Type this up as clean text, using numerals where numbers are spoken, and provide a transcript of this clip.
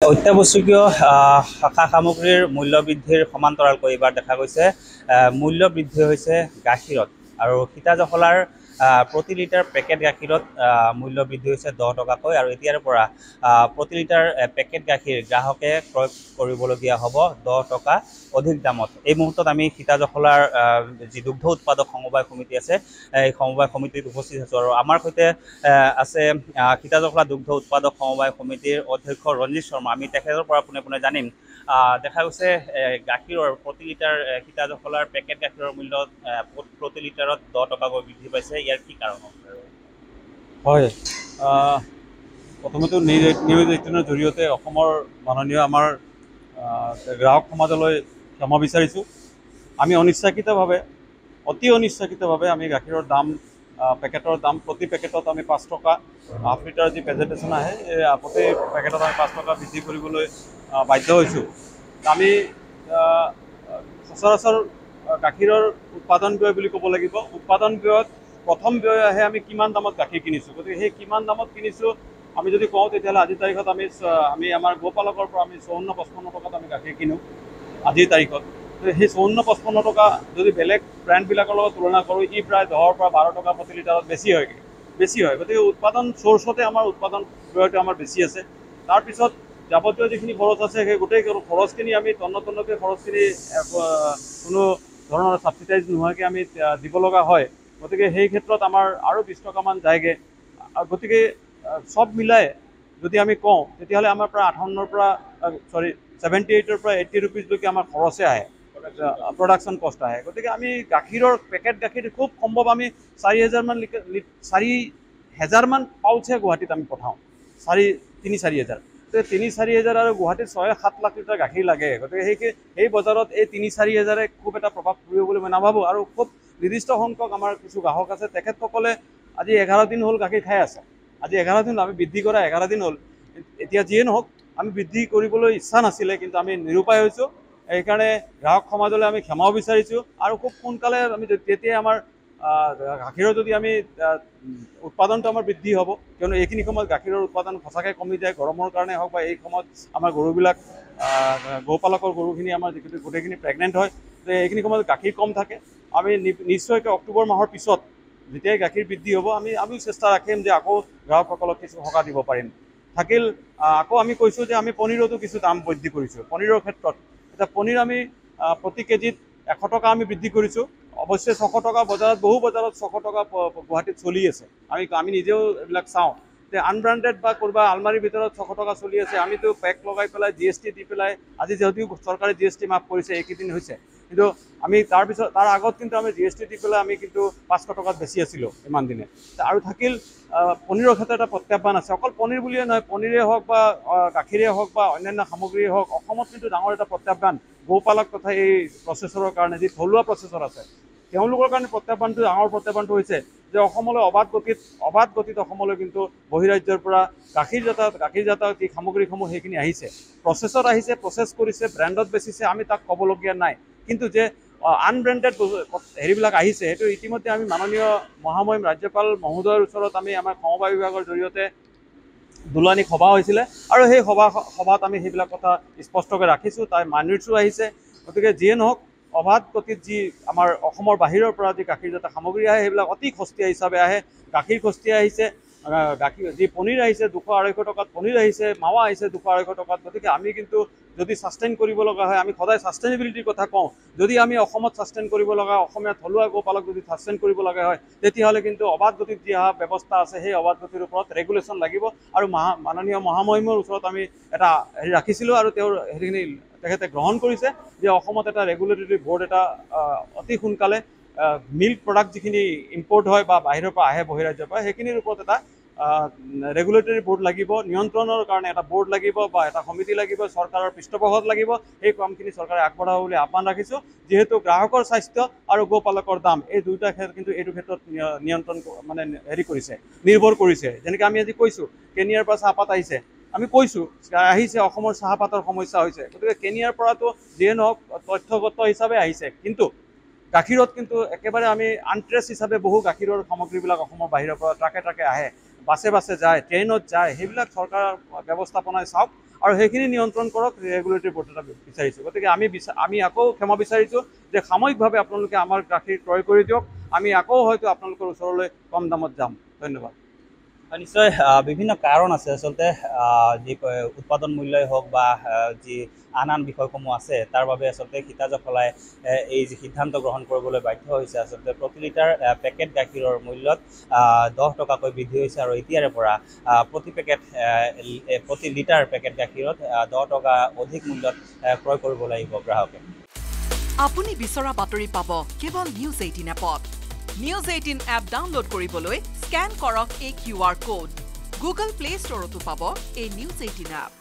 অত্যাৱশ্যকীয় সা সামগ্ৰীৰ মূল্য বৃদ্ধিৰ সমান্তৰালকৈ এইবাৰ দেখা গৈছে মূল্য বৃদ্ধি হৈছে গাখীৰত আৰু সীতা জখলাৰ প্ৰতি লিটাৰ পেকেট গাখীৰত মূল্য বৃদ্ধি হৈছে 10 টকাকৈ আৰু এতিয়াৰ পৰা প্ৰতি লিটাৰ পেকেট গাখীৰ গ্ৰাহকে ক্ৰয় কৰিবলগীয়া হ'ব 10 টকা অধিক দামত। এই মুহূৰ্তত আমি সীতা জখলাৰ যি দুগ্ধ উৎপাদক সমবায় সমিতি আছে এই সমবায় সমিতিত উপস্থিত আছোঁ আৰু আমাৰ সৈতে আছে সীতা জখলা দুগ্ধ উৎপাদক সমবায় সমিতিৰ অধ্যক্ষ ৰঞ্জিত শৰ্মা। আমি তেখেতৰ পৰা পোনে পোনে জানিম দেখা গৈছে গাখীৰৰ প্ৰতি লিটাৰ সীতা জখলাৰ পেকেট গাখীৰৰ মূল্য প্ৰতি লিটাৰত 10 টকাকৈ বৃদ্ধি পাইছে, ইয়াৰ কি কাৰণ? হয়, প্ৰথমতে নিউজ 18ৰ জৰিয়তে অসমৰ মাননীয় আমাৰ গ্ৰাহক সমাজলৈ ক্ষমা বিচাৰিছোঁ। আমি অনিচ্ছাকৃতভাৱে অতি অনিচ্ছাকৃতভাৱে আমি গাখীৰৰ দাম পেকেটৰ দাম প্ৰতি পেকেটত আমি 5 টকা হাফ লিটাৰ যি প্ৰেজেণ্টেশ্যন আহে এই প্ৰতি পেকেটত আমি 5 টকা বৃদ্ধি কৰিবলৈ বাধ্য হৈছোঁ। আমি সচৰাচৰ গাখীৰৰ উৎপাদন ব্যয় বুলি ক'ব লাগিব। উৎপাদন ব্যয়ত প্ৰথম ব্যয় আহে আমি কিমান দামত গাখীৰ কিনিছোঁ, গতিকে সেই কিমান দামত কিনিছোঁ আমি যদি কওঁ তেতিয়াহ'লে আজিৰ তাৰিখত আমি আমাৰ গোপালকৰ পৰা আমি 54-55 টকাত আমি গাখীৰ কিনোঁ আজিৰ তাৰিখত। সেই 54-55 টকা যদি বেলেগ ব্ৰেণ্ডবিলাকৰ লগত তুলনা কৰোঁ ই প্ৰায় 10 পৰা 12 টকা প্ৰতি লিটাৰত বেছি হয়। গতিকে উৎপাদন চ'ৰ্চতে আমাৰ উৎপাদন ব্যয়টো আমাৰ বেছি আছে। তাৰপিছত যাৱতীয় যিখিনি খৰচ আছে সেই গোটেই খৰচখিনি আমি তন্নতন্নকৈ খৰচখিনি কোনো ধৰণৰ ছাবচিডাইজ নোহোৱাকৈ আমি দিব লগা হয়। গতিকে সেই ক্ষেত্ৰত আমাৰ আৰু 20 টকামান যায়গৈ। গতিকে চব মিলাই যদি আমি কওঁ তেতিয়াহ'লে আমাৰ প্ৰায় 78-ৰ পৰা 80 ৰুপিজলৈকে আমাৰ খৰচে আহে, প্ৰডাকশ্যন কষ্ট আহে। গতিকে আমি গাখীৰৰ পেকেট গাখীৰ খুব সম্ভৱ আমি 4,000মান পাউচহে গুৱাহাটীত আমি পঠাওঁ, 3-4 হাজাৰ। গতিকে 3-4 হাজাৰ আৰু গুৱাহাটীত 6-7 লাখ লিটাৰ গাখীৰ লাগে। গতিকে সেই বজাৰত এই 3-4 হাজাৰে খুব এটা প্ৰভাৱ পৰিব বুলি মই নাভাবোঁ। আৰু খুব নিৰ্দিষ্ট সংখ্যক আমাৰ কিছু গ্ৰাহক আছে, তেখেতসকলে আজি 11 দিন হ'ল গাখীৰ খাই আছে। আজি 11 দিন আমি বৃদ্ধি কৰা 11 দিন হ'ল। এতিয়া যিয়ে নহওক আমি বৃদ্ধি কৰিবলৈ ইচ্ছা নাছিলে, কিন্তু আমি নিৰুপায় হৈছোঁ। সেইকাৰণে গ্ৰাহক সমাজলৈ আমি ক্ষমাও বিচাৰিছোঁ আৰু খুব সোনকালে আমি তেতিয়াই আমাৰ গাখীৰৰ যদি আমি উৎপাদনটো আমাৰ বৃদ্ধি হ'ব, কিয়নো এইখিনি সময়ত গাখীৰৰ উৎপাদন সঁচাকৈ কমি যায়, গৰমৰ কাৰণে হওক বা এই সময়ত আমাৰ গৰুবিলাক গৌপালকৰ গৰুখিনি আমাৰ গোটেইখিনি প্ৰেগনেণ্ট হয়, তো এইখিনি সময়ত গাখীৰ কম থাকে। আমি নিশ্চয়কৈ অক্টোবৰ মাহৰ পিছত যেতিয়াই গাখীৰ বৃদ্ধি হ'ব আমিও চেষ্টা ৰাখিম যে আকৌ গ্ৰাহকসকলক কিছু সকাহ দিব পাৰিম। থাকিল আকৌ আমি কৈছোঁ যে আমি পনীৰতো কিছু দাম বৃদ্ধি কৰিছোঁ। পনীৰৰ ক্ষেত্ৰত এতিয়া পনীৰ আমি প্ৰতি কেজিত 100 টকা আমি বৃদ্ধি কৰিছোঁ। অৱশ্যে 600 টকা বজাৰত, বহু বজাৰত 600 টকা গুৱাহাটীত চলি আছে। আমি নিজেও এইবিলাক চাওঁ যে আনব্ৰেণ্ডেড বা ক'ৰবা আলমাৰীৰ ভিতৰত 600 টকা চলি আছে। আমিতো পেক লগাই পেলাই GST দি পেলাই, আজি যদিও চৰকাৰে GST মাফ কৰিছে এইকেইদিন হৈছে, কিন্তু আমি তাৰ আগত কিন্তু আমি GST দি পেলাই আমি কিন্তু 500 টকাত বেছি আছিলোঁ ইমান দিনে। আৰু থাকিল পনীৰৰ ক্ষেত্ৰত এটা প্ৰত্যাহ্বান আছে। অকল পনীৰ বুলিয়ে নহয়, পনীৰে হওক বা গাখীৰে হওক বা অন্যান্য সামগ্ৰীয়ে হওক, অসমত কিন্তু ডাঙৰ এটা প্ৰত্যাহ্বান গৌপালক তথা এই প্ৰচেছৰৰ কাৰণে যি থলুৱা প্ৰচেছৰ আছে তেওঁলোকৰ কাৰণে ডাঙৰ প্ৰত্যাহ্বানটো হৈছে যে অসমলৈ অবাধ গতিত অসমলৈ কিন্তু বহিৰাজ্যৰ পৰা গাখীৰজাত যি সামগ্ৰীসমূহ সেইখিনি আহিছে, প্ৰচেছত আহিছে, প্ৰচেছ কৰিছে, ব্ৰেণ্ডত বেচিছে, আমি তাক ক'বলগীয়া নাই। কিন্তু যে আনব্ৰেণ্ডেড হেৰিবিলাক আহিছে সেইটো ইতিমধ্যে আমি মাননীয় মহামহিম ৰাজ্যপাল মহোদয়ৰ ওচৰত আমি আমাৰ সমবায় বিভাগৰ জৰিয়তে দুলানি সভা হৈছিলে আৰু সেই সভাত আমি সেইবিলাক কথা স্পষ্টকৈ ৰাখিছোঁ, তাই মানিছো আহিছে। গতিকে যিয়ে নহওক অবাধ গতিত যি আমাৰ অসমৰ বাহিৰৰ পৰা যি গাখীৰজাত সামগ্ৰী আহে সেইবিলাক অতি সস্তীয়া হিচাপে আহে। গাখীৰ সস্তীয়া আহিছে, যি পনীৰ আহিছে 200-250 টকাত পনীৰ আহিছে, মাৱা আহিছে 200-250 টকাত। গতিকে আমি কিন্তু যদি ছাষ্টেইন কৰিব লগা হয়, আমি সদায় ছাষ্টেইনেবিলিটিৰ কথা কওঁ, যদি আমি অসমত ছাষ্টেইন কৰিব লগা, অসমীয়া থলুৱা গোপালক যদি ছাষ্টেইন কৰিব লগা হয় তেতিয়াহ'লে কিন্তু অবাধ গতিত যি অহা ব্যৱস্থা আছে সেই অবাধ গতিৰ ওপৰত ৰেগুলেশ্যন লাগিব। আৰু মাননীয় মহামহিমৰ ওচৰত আমি এটা হেৰি ৰাখিছিলোঁ আৰু তেওঁৰ হেৰিখিনি তেখেতে গ্ৰহণ কৰিছে যে অসমত এটা ৰেগুলেটৰী বৰ্ড এটা অতি সোনকালে মিল্ক প্ৰডাক্ট যিখিনি ইম্পৰ্ট হয় বা বাহিৰৰ পৰা আহে বহিৰাজ্যৰ পৰা সেইখিনিৰ ওপৰত এটা ৰেগুলেটৰী বৰ্ড লাগিব, নিয়ন্ত্ৰণৰ কাৰণে এটা বৰ্ড লাগিব বা এটা সমিতি লাগিব, চৰকাৰৰ পৃষ্ঠপোষক লাগিব। সেই কামখিনি চৰকাৰে আগবঢ়াব বুলি আহ্বান ৰাখিছোঁ। যিহেতু গ্ৰাহকৰ স্বাস্থ্য আৰু গোপালকৰ দাম এই দুয়োটা কিন্তু এইটো ক্ষেত্ৰত নিয়ন্ত্ৰণ মানে নিৰ্ভৰ কৰিছে। যেনেকৈ আমি আজি কৈছোঁ কেনিয়াৰ পৰা চাহপাত আহিছে, আমি কৈছোঁ আহিছে, অসমৰ চাহপাতৰ সমস্যা হৈছে। গতিকে কেনিয়াৰ পৰাতো যিয়ে নহওক তথ্যগত হিচাপে আহিছে, কিন্তু গাখীৰত কিন্তু একেবাৰে আমি আনট্ৰেছ হিচাপে বহু গাখীৰৰ সামগ্ৰীবিলাক অসমৰ বাহিৰৰ পৰা ট্ৰাকে আহে, বাছে যায়, ট্ৰেইনত যায়। সেইবিলাক চৰকাৰৰ ব্যৱস্থাপনাই চাওক আৰু সেইখিনি নিয়ন্ত্ৰণ কৰক ৰেগুলেটৰী বৰ্ডে বিচাৰিছোঁ। গতিকে আমি আকৌ ক্ষমা বিচাৰিছোঁ যে সাময়িকভাৱে আপোনালোকে আমাৰ গাখীৰ ক্ৰয় কৰি দিয়ক, আমি আকৌ হয়তো আপোনালোকৰ ওচৰলৈ কম দামত যাম। ধন্যবাদ। নিশ্চয় বিভিন্ন কাৰণ আছে আচলতে যি উৎপাদন মূল্যই হওক বা যি আন বিষয়সমূহ আছে তাৰ বাবে আচলতে সীতাজখলাই এই যি সিদ্ধান্ত গ্ৰহণ কৰিবলৈ বাধ্য হৈছে। আচলতে প্ৰতি লিটাৰ পেকেট গাখীৰৰ মূল্যত 10 টকাকৈ বৃদ্ধি হৈছে আৰু এতিয়াৰে পৰা প্ৰতি লিটাৰ পেকেট গাখীৰত 10 টকা অধিক মূল্যত ক্ৰয় কৰিব লাগিব গ্ৰাহকে। আপুনি বিচৰা বাতৰি পাব কেৱল নিউজ 18 এপত। নিউজ 18 এপ ডাউনলোড কৰিবলৈ স্কেন কৰক এই QR কোড। গুগল প্লে ষ্টৰতো পাব এই নিউজ 18 এপ।